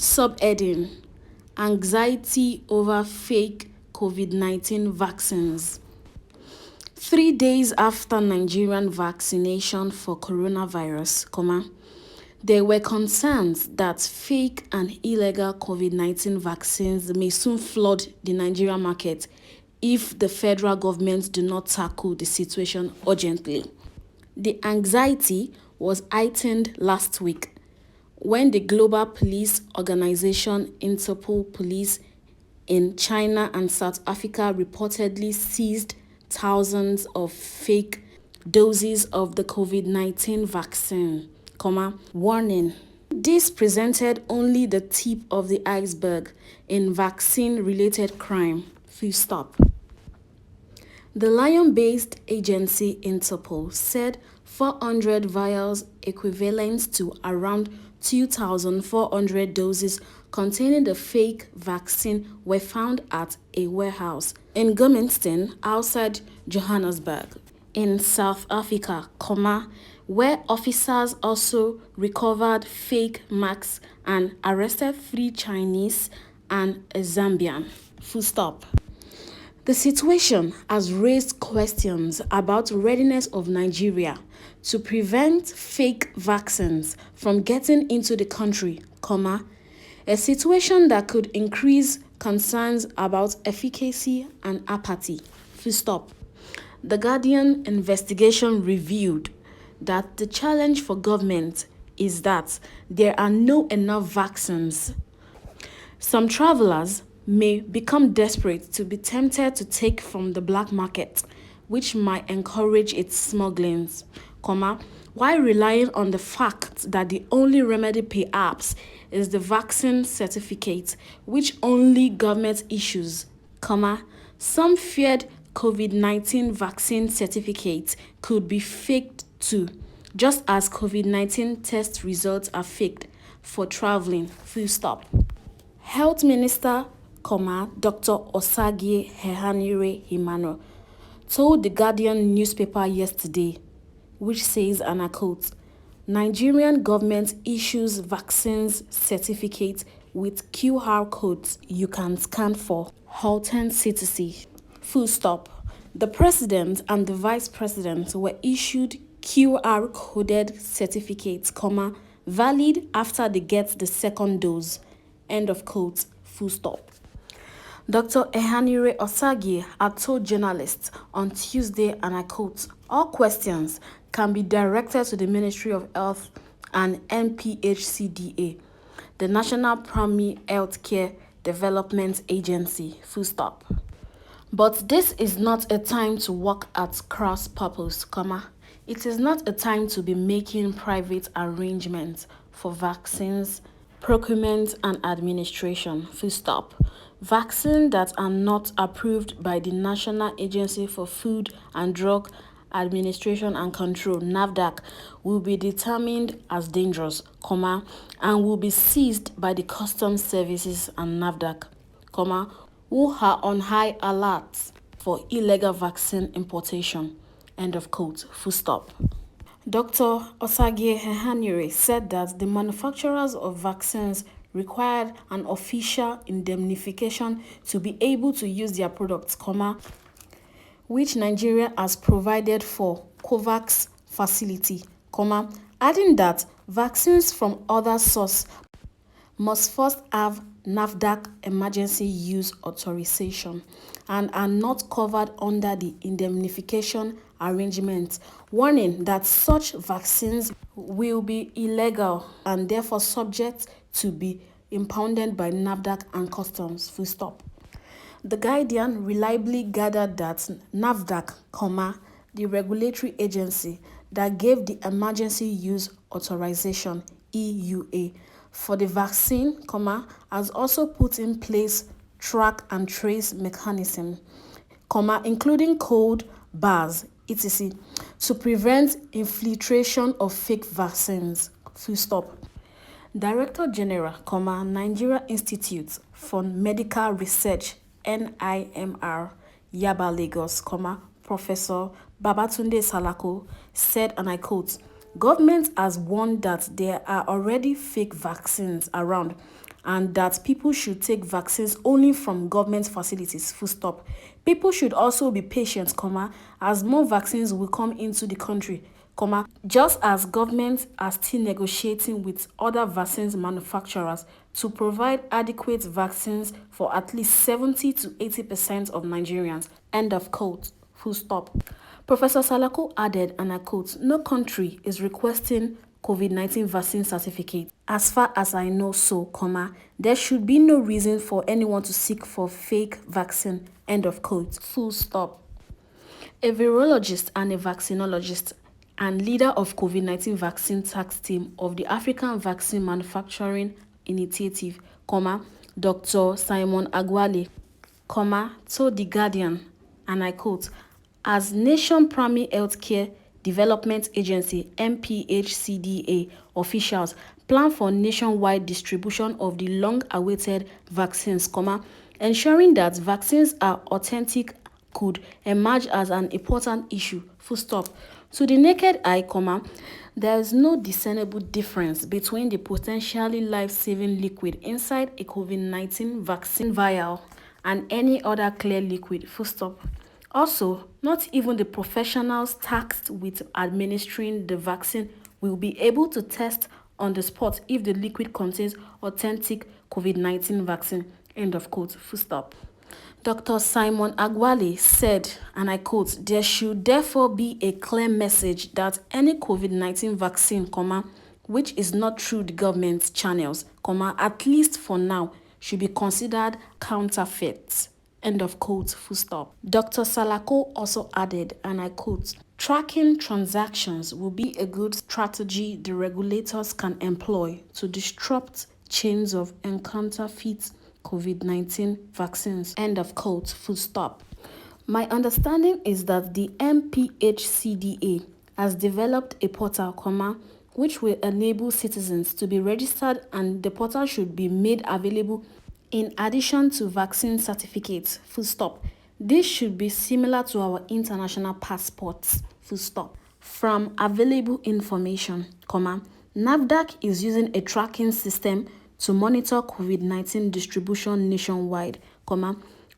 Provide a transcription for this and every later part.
Subheading: Anxiety over fake COVID-19 vaccines. 3 days after Nigerian vaccination for coronavirus, there were concerns that fake and illegal COVID-19 vaccines may soon flood the Nigerian market if the federal government do not tackle the situation urgently. The anxiety was heightened last week when the global police organization Interpol police in China and South Africa reportedly seized thousands of fake doses of the COVID-19 vaccine, warning. This presented only the tip of the iceberg in vaccine-related crime. Full stop. The Lyon-based agency Interpol said 400 vials equivalent to around 2,400 doses containing the fake vaccine were found at a warehouse in Germiston outside Johannesburg in South Africa, where officers also recovered fake masks and arrested 3 Chinese and a Zambian. Full stop. The situation has raised questions about readiness of Nigeria to prevent fake vaccines from getting into the country, a situation that could increase concerns about efficacy and apathy. Full stop. The Guardian investigation revealed that the challenge for government is that there are not enough vaccines. Some travelers may become desperate to be tempted to take from the black market, which might encourage its smuggling, while relying on the fact that the only remedy perhaps is the vaccine certificate, which only government issues, some feared COVID-19 vaccine certificates could be faked too, just as COVID-19 test results are faked for traveling. Full stop. Health Minister Dr. Osagie Ehanire told the Guardian newspaper yesterday, which says, and I quote, Nigerian government issues vaccines certificate with QR codes you can scan for authenticity. Full stop. The president and the vice president were issued QR coded certificates, valid after they get the second dose. End of quote. Full stop. Dr. Ehanire Osagie had told journalists on Tuesday, and I quote, all questions can be directed to the Ministry of Health and NPHCDA, the National Primary Healthcare Development Agency. Full stop. But this is not a time to work at cross purpose, It is not a time to be making private arrangements for vaccines, procurement and administration. Full stop. Vaccines that are not approved by the National Agency for Food and Drug Administration and Control, NAFDAC, will be determined as dangerous, and will be seized by the Customs Services and NAFDAC, who are on high alert for illegal vaccine importation. End of quote. Full stop. Dr. Osagie Ehanire said that the manufacturers of vaccines required an official indemnification to be able to use their products, which Nigeria has provided for COVAX facility, adding that vaccines from other sources must first have NAFDAC emergency use authorization and are not covered under the indemnification arrangement, warning that such vaccines will be illegal and therefore subject to be impounded by NAFDAC and customs. Full stop. The Guardian reliably gathered that NAFDAC, the regulatory agency that gave the emergency use authorization (EUA) for the vaccine, has also put in place track and trace mechanism, including code bars, etc., to prevent infiltration of fake vaccines. Full stop. Director General, Nigeria Institute for Medical Research (NIMR), Yaba, Lagos, Professor Babatunde Salako said, and I quote, "Government has warned that there are already fake vaccines around and that people should take vaccines only from government facilities, full stop. People should also be patient, as more vaccines will come into the country, just as governments are still negotiating with other vaccines manufacturers to provide adequate vaccines for at least 70 to 80% of Nigerians. End of quote. Full stop. Professor Salako added, and I quote, "No country is requesting COVID-19 vaccine certificate. As far as I know so, there should be no reason for anyone to seek for fake vaccine." End of quote. Full stop. A virologist and a vaccinologist and leader of COVID-19 vaccine task team of the African Vaccine Manufacturing Initiative, Dr. Simon Agwale, told The Guardian, and I quote, "As Nation Primary Healthcare Development Agency (NPHCDA) officials plan for nationwide distribution of the long-awaited vaccines, ensuring that vaccines are authentic could emerge as an important issue, full stop. To the naked eye, there is no discernible difference between the potentially life-saving liquid inside a COVID-19 vaccine vial and any other clear liquid, full stop. Also, not even the professionals tasked with administering the vaccine will be able to test on the spot if the liquid contains authentic COVID-19 vaccine." End of quote, full stop. Dr. Simon Agwale said, and I quote, "There should therefore be a clear message that any COVID-19 vaccine, which is not through the government channels, at least for now, should be considered counterfeit." End of quote, full stop. Dr. Salako also added, and I quote, "Tracking transactions will be a good strategy the regulators can employ to disrupt chains of counterfeit COVID-19 vaccines." End of quote, full stop. My understanding is that the NPHCDA has developed a portal, which will enable citizens to be registered, and the portal should be made available in addition to vaccine certificates, full stop. This should be similar to our international passports, full stop. From available information, NAFDAC is using a tracking system to monitor COVID-19 distribution nationwide,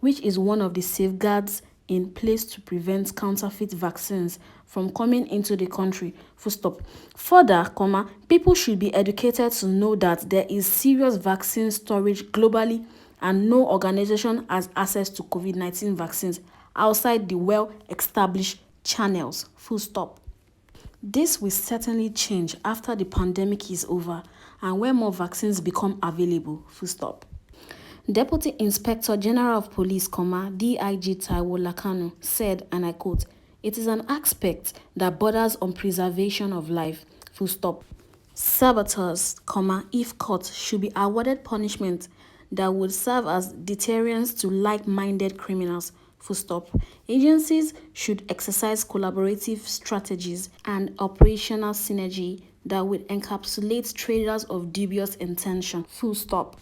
which is one of the safeguards in place to prevent counterfeit vaccines from coming into the country, full stop. Further, people should be educated to know that there is serious vaccine storage globally and no organization has access to COVID-19 vaccines outside the well-established channels, full stop. This will certainly change after the pandemic is over and when more vaccines become available, full stop. Deputy Inspector General of Police, DIG Taiwo Lakano, said, and I quote, "It is an aspect that borders on preservation of life, full stop. Saboteurs, if caught, should be awarded punishment that would serve as deterrence to like-minded criminals, full stop. Agencies should exercise collaborative strategies and operational synergy that would encapsulate traders of dubious intention, full stop.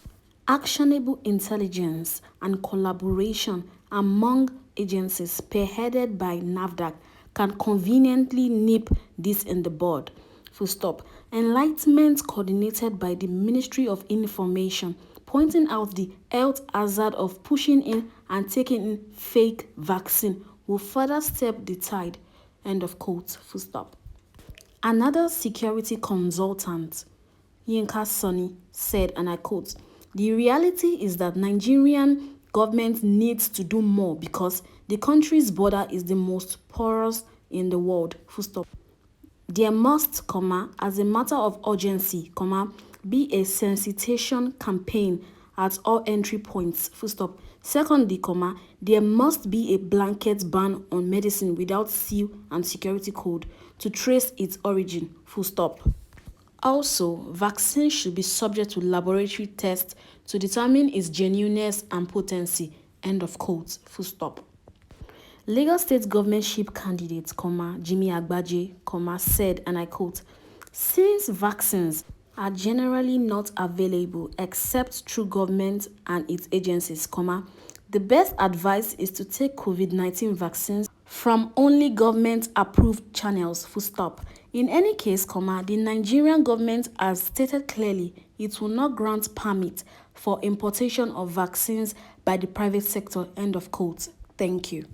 Actionable intelligence and collaboration among agencies spearheaded by NAFDAC can conveniently nip this in the bud, full stop. Enlightenment coordinated by the Ministry of Information, pointing out the health hazard of pushing in and taking in fake vaccine will further step the tide." End of quote, full stop. Another security consultant, Yinka Sonny, said, and I quote, "The reality is that Nigerian government needs to do more because the country's border is the most porous in the world, full stop. There must, as a matter of urgency, be a sensitization campaign at all entry points, full stop. Secondly, there must be a blanket ban on medicine without seal and security code to trace its origin, full stop. Also, vaccines should be subject to laboratory tests to determine its genuineness and potency." End of quote, full stop. Lagos State governmentship candidate, Jimmy Agbaje, said, and I quote, "Since vaccines are generally not available except through government and its agencies, the best advice is to take COVID-19 vaccines from only government-approved channels, full stop. In any case, the Nigerian government has stated clearly it will not grant permit for importation of vaccines by the private sector, end of quote. Thank you.